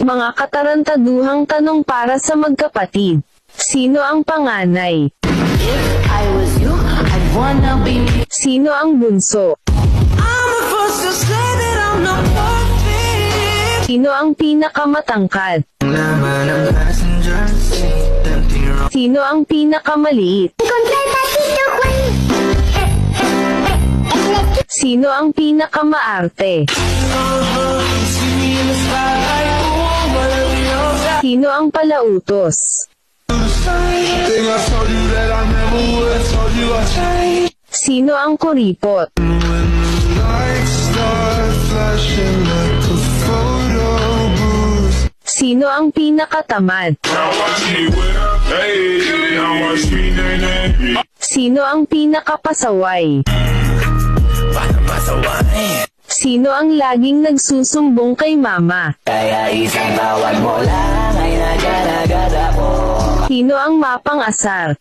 Mga katarantaduhang tanong para sa magkapatid. Sino ang panganay? If I was you, I'd wanna be me. Sino ang bunso? I'm the first to say that I'm not perfect. Sino ang pinakamatangkad? Laman ng passenger seat, empty room. Sino ang pinakamaliit? Sino ang pinakamaarte? See me in the spotlight, oh, but we know that. Sino ang palautos? Think I told you that I never would. Told you I changed. Sino ang kuripot? When the lights start flashing like a photo booth. Sino ang pinakatamad? Now watch me with her, hey, now watch me, nay. Sino ang pinakapasaway? Paano masaway? Sino ang laging nagsusumbong kay mama? Kaya isang tawag mo lang ay nagana-gana ko. Sino ang mapang-asar?